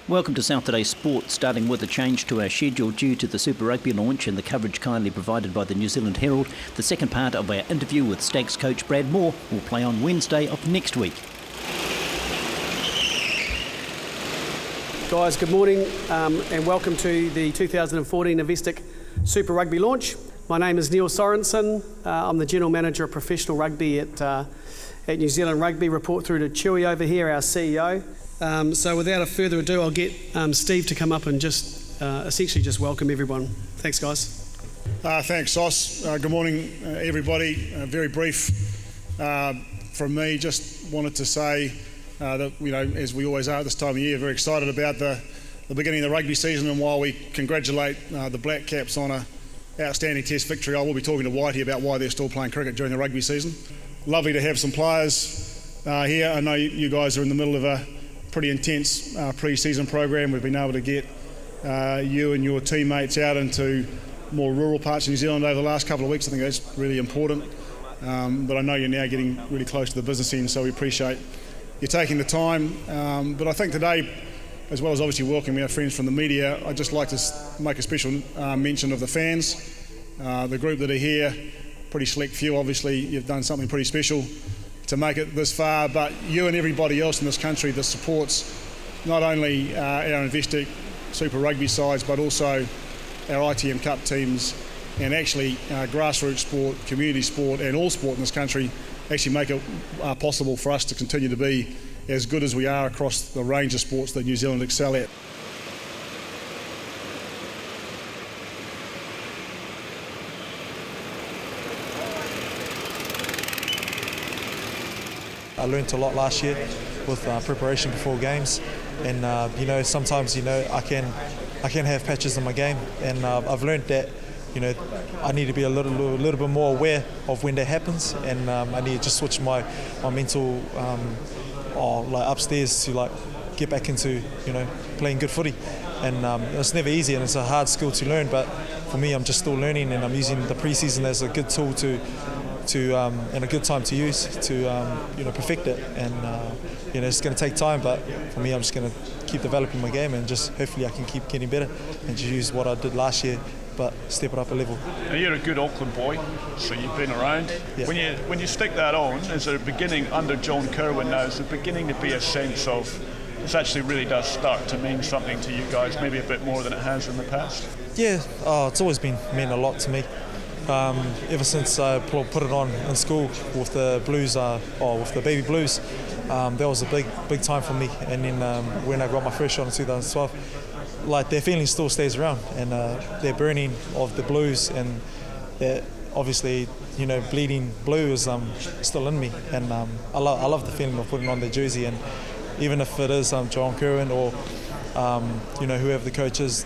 Welcome to Saturday Sport, starting with a change to our schedule due to the Super Rugby launch and the coverage kindly provided by the New Zealand Herald. The second part of our interview with Stags coach Brad Moore will play on Wednesday of next week. Guys, good morning and welcome to the 2014 Investec Super Rugby launch. My name is Neil Sorensen. I'm the General Manager of Professional Rugby at New Zealand Rugby. Report through to Chewy over here, our CEO. So without further ado, I'll get Steve to come up and just essentially just welcome everyone. Thanks, guys. Thanks, Sauce. Good morning, everybody. Very brief from me. Just wanted to say that, as we always are at this time of year, very excited about the beginning of the rugby season, and while we congratulate the Black Caps on an outstanding Test victory, I will be talking to Whitey about why they're still playing cricket during the rugby season. Lovely to have some players here. I know you guys are in the middle of a pretty intense pre-season program. We've been able to get you and your teammates out into more rural parts of New Zealand over the last couple of weeks. I think that's really important. But I know you're now getting really close to the business end, so we appreciate you taking the time. But I think today, as well as obviously welcoming our friends from the media, I'd just like to make a special mention of the fans, the group that are here. Pretty select few, obviously. You've done something pretty special to make it this far, but you and everybody else in this country that supports not only our Investec Super Rugby sides, but also our ITM Cup teams, and actually grassroots sport, community sport, and all sport in this country actually make it possible for us to continue to be as good as we are across the range of sports that New Zealand excel at. I learned a lot last year with preparation before games, and sometimes I can have patches in my game, and I've learned that I need to be a little bit more aware of when that happens, and I need to just switch my mental upstairs to get back into playing good footy, and it's never easy and it's a hard skill to learn, but for me I'm just still learning, and I'm using the pre-season as a good tool and a good time to use to perfect it, and it's going to take time, but for me I'm just going to keep developing my game and just hopefully I can keep getting better and just use what I did last year but step it up a level. Now you're a good Auckland boy, so you've been around. Yeah. When you stick that on, is there beginning under John Kirwan now, is there beginning to be a sense of this actually really does start to mean something to you guys, maybe a bit more than it has in the past? Yeah, it's always meant a lot to me. Ever since I put it on in school with the Blues, with the Baby Blues, that was a big time for me. And then when I got my first shot in 2012, their feeling still stays around, and their burning of the Blues, and that obviously bleeding blue is still in me, and I love the feeling of putting on their jersey, and even if it is John Kirwan or whoever the coach is,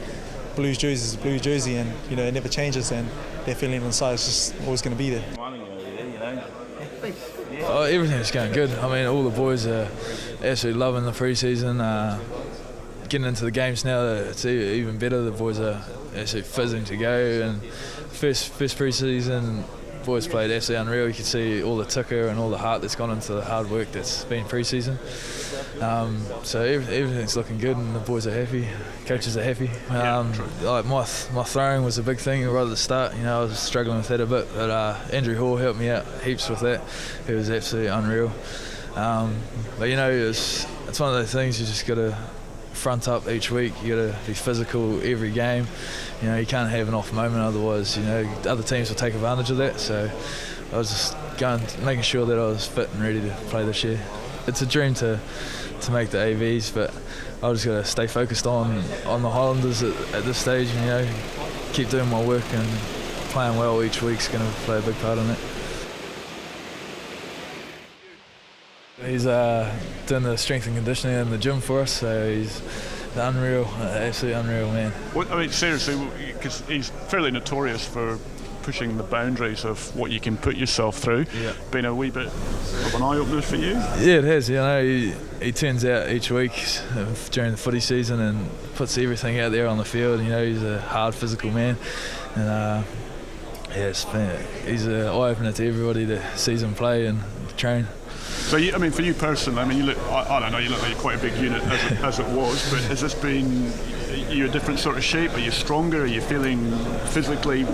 Blues jersey is a blue jersey, and it never changes, and their feeling inside is just always going to be there. Oh, everything's going good. I mean, all the boys are absolutely loving the pre-season. Getting into the games now, it's even better. The boys are absolutely fizzing to go, and first pre-season, boys played absolutely unreal. You could see all the ticker and all the heart that's gone into the hard work that's been pre-season. So everything's looking good, and the boys are happy, coaches are happy. My throwing was a big thing right at the start. I was struggling with that a bit, but Andrew Hall helped me out heaps with that. He was absolutely unreal. But it's one of those things you just got to front up each week. You got to be physical every game. You can't have an off moment, otherwise other teams will take advantage of that. So I was just making sure that I was fit and ready to play this year. It's a dream to make the AVs, but I just got to stay focused on the Highlanders at this stage, and keep doing my work, and playing well each week's going to play a big part in it. He's doing the strength and conditioning in the gym for us, so he's unreal, absolutely unreal man. Seriously, because he's fairly notorious for pushing the boundaries of what you can put yourself through. Yeah. Been a wee bit of an eye-opener for you? Yeah, it has. He turns out each week during the footy season and puts everything out there on the field. He's a hard physical man, and he's an eye-opener to everybody that sees him play and train. So, I mean, for you personally, I mean, you look, I don't know, you look like you're quite a big unit as it was, but has this been, are you a different sort of shape? Are you stronger? Are you feeling physically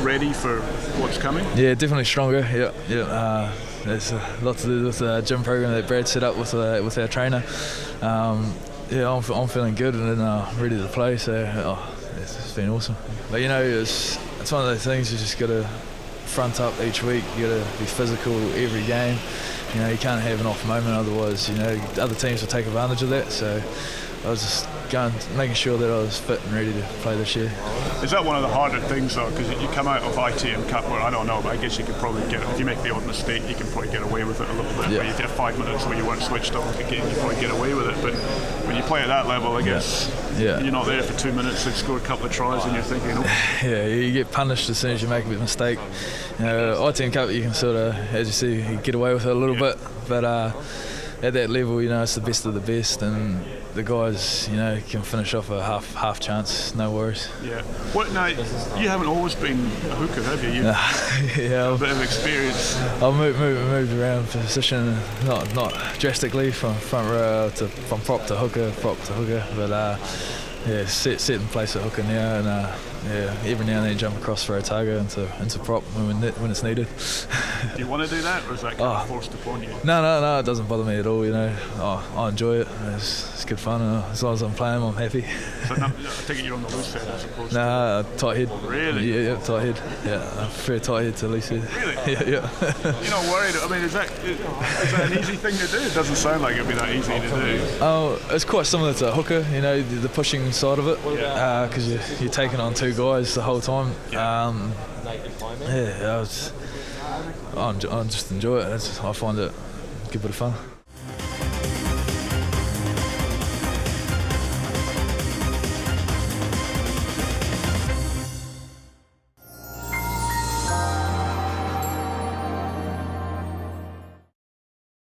ready for what's coming? Yeah, definitely stronger. Yeah. There's a lot to do with the gym program that Brad set up with our trainer. Yeah, I'm feeling good and ready to play. So it's been awesome. But you know, it's one of those things you just got to front up each week. You got to be physical every game. You know, you can't have an off moment, otherwise, you know, other teams will take advantage of that. So I was just making sure that I was fit and ready to play this year. Is that one of the harder things though? Because you come out of ITM Cup, where I don't know, but I guess you could probably get it. If you make the odd mistake, you can probably get away with it a little bit. Yeah. Where you get 5 minutes where you weren't switched off again, you probably get away with it. But when you play at that level, I guess you're not there for 2 minutes. They score a couple of tries, and you're thinking, oh. Yeah, you get punished as soon as you make a mistake. You know, ITM Cup, you can sort of, as you see, you get away with it a little bit. But at that level, you know, it's the best of the best, and the guys, you know, can finish off a half chance, no worries. Yeah. What now? You haven't always been a hooker, have you? Yeah, a bit of experience. I've moved around position, not drastically from front row from prop to hooker, but yeah, sit in place at hooker now, and every now and then jump across for a target into prop when it's needed. Do you want to do that, or is that kind of forced upon you? No, it doesn't bother me at all. You know, I enjoy it. It's good fun, and as long as I'm playing, I'm happy. So I take it you're on the loose head as opposed to... Nah, tight head. Really? Yeah, tight head. Yeah, I prefer tight head to loose head. Really? Yeah. You're not worried? I mean, is that an easy thing to do? It doesn't sound like it'd be that easy to do. Oh, it's quite similar to a hooker. You know, the pushing side of it, because you're taking on two guys the whole time. I just enjoy it. I find it a good bit of fun.